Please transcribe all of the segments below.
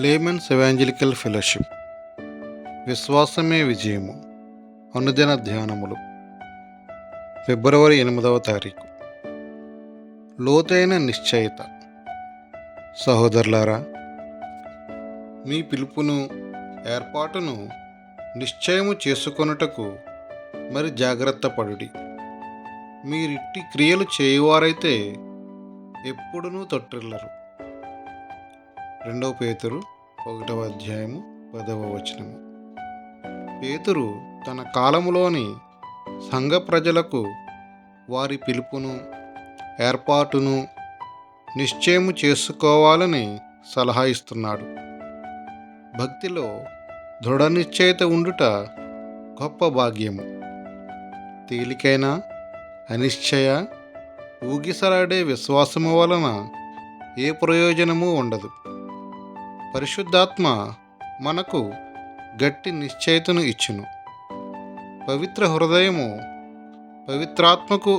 Layman's evangelical fellowship విశ్వాసమే విజయము అనుదిన ధ్యానములు ఫిబ్రవరి 8వ తారీఖు. లోతైన నిశ్చయిత. సహోదరులారా, మీ పిలుపును ఏర్పాటును నిశ్చయము చేసుకొనుటకు మరి జాగ్రత్త పడుడి. మీరిట్టి క్రియలు చేయువారైతే ఎప్పుడునూ తొట్టిల్లరు. 2 పేతురు 1వ అధ్యాయము 10వ వచనము. పేతురు తన కాలములోని సంఘ ప్రజలకు వారి పిలుపును ఏర్పాటును నిశ్చయము చేసుకోవాలని సలహా ఇస్తున్నాడు. భక్తిలో దృఢ నిశ్చయిత ఉండుట గొప్ప భాగ్యము. తేలికైన అనిశ్చయ ఊగిసలాడే విశ్వాసము వలన ఏ ప్రయోజనము ఉండదు. పరిశుద్ధాత్మ మనకు గట్టి నిశ్చయితను ఇచ్చును. పవిత్ర హృదయము పవిత్రాత్మకు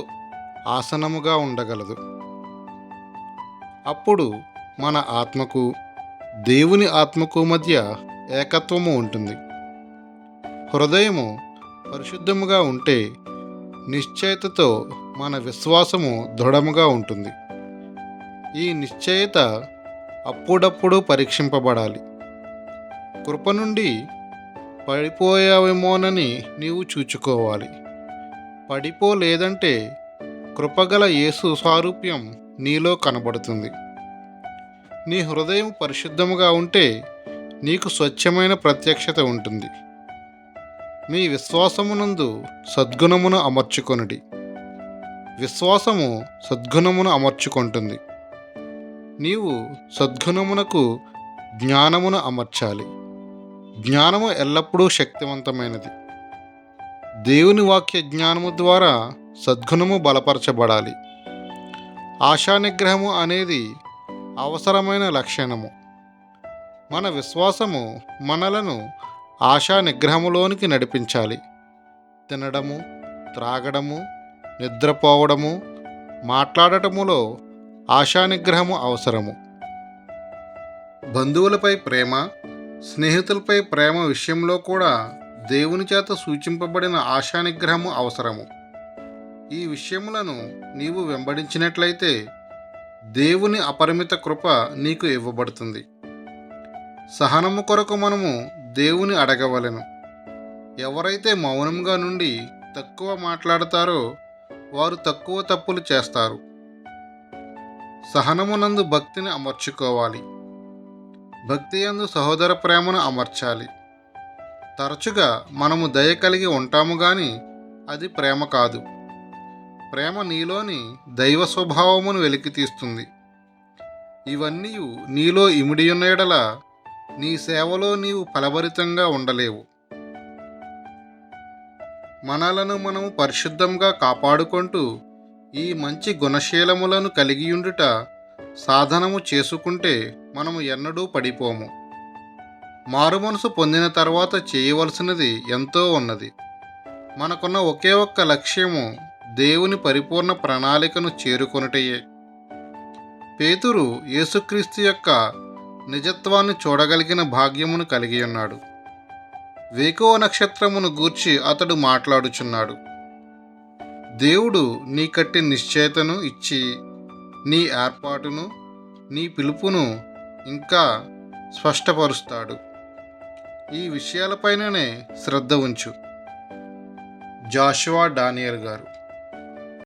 ఆసనముగా ఉండగలదు. అప్పుడు మన ఆత్మకు దేవుని ఆత్మకు మధ్య ఏకత్వము ఉంటుంది. హృదయము పరిశుద్ధముగా ఉంటే నిశ్చయితతో మన విశ్వాసము దృఢముగా ఉంటుంది. ఈ నిశ్చయిత అప్పుడప్పుడు పరీక్షింపబడాలి. కృప నుండి పడిపోయావేమోనని నీవు చూచుకోవాలి. పడిపోలేదంటే కృపగల యేసు సారూప్యం నీలో కనబడుతుంది. నీ హృదయం పరిశుద్ధముగా ఉంటే నీకు స్వచ్ఛమైన ప్రత్యక్షత ఉంటుంది. మీ విశ్వాసమునందు సద్గుణమును అమర్చుకొనుడి. విశ్వాసము సద్గుణమును అమర్చుకుంటుంది. నీవు సద్గుణమునకు జ్ఞానమును అమర్చాలి. జ్ఞానము ఎల్లప్పుడూ శక్తివంతమైనది. దేవుని వాక్య జ్ఞానము ద్వారా సద్గుణము బలపరచబడాలి. ఆశానిగ్రహము అనేది అవసరమైన లక్షణము. మన విశ్వాసము మనలను ఆశా నిగ్రహములోనికి నడిపించాలి. తినడము, త్రాగడము, నిద్రపోవడము, మాట్లాడటములో ఆశానిగ్రహము అవసరము. బంధువులపై ప్రేమ, స్నేహితులపై ప్రేమ విషయంలో కూడా దేవుని చేత సూచింపబడిన ఆశానిగ్రహము అవసరము. ఈ విషయములను నీవు వెంబడించినట్లయితే దేవుని అపరిమిత కృప నీకు ఇవ్వబడుతుంది. సహనము కొరకు మనము దేవుని అడగవలెను. ఎవరైతే మౌనంగా నుండి తక్కువ మాట్లాడతారో వారు తక్కువ తప్పులు చేస్తారు. సహనమునందు భక్తిని అమర్చుకోవాలి. భక్తి యందు సహోదర ప్రేమను అమర్చాలి. తరచుగా మనము దయ కలిగి ఉంటాము గాని అది ప్రేమ కాదు. ప్రేమ నీలోని దైవ స్వభావమును వెలికితీస్తుంది. ఇవన్నీ నీలో ఇమిడియున్న యెడల నీ సేవలో నీవు ఫలభరితంగా ఉండలేవు. మనలను మనము పరిశుద్ధంగా కాపాడుకుంటూ ఈ మంచి గుణశీలములను కలిగియుండుట సాధనము చేసుకుంటే మనము ఎన్నడూ పడిపోము. మారుమనసు పొందిన తర్వాత చేయవలసినది ఎంతో ఉన్నది. మనకున్న ఒకే ఒక్క లక్ష్యము దేవుని పరిపూర్ణ ప్రణాళికను చేరుకొనుటయే. పేతురు యేసుక్రీస్తు యొక్క నిజత్వాన్ని చూడగలిగిన భాగ్యమును కలిగి ఉన్నాడు. వేకువ నక్షత్రమును గూర్చి అతడు మాట్లాడుచున్నాడు. దేవుడు నీ కట్టి నిశ్చయితను ఇచ్చి నీ ఏర్పాటును, నీ పిలుపును ఇంకా స్పష్టపరుస్తాడు. ఈ విషయాలపైననే శ్రద్ధ ఉంచు. జాషువా డానియల్ గారు.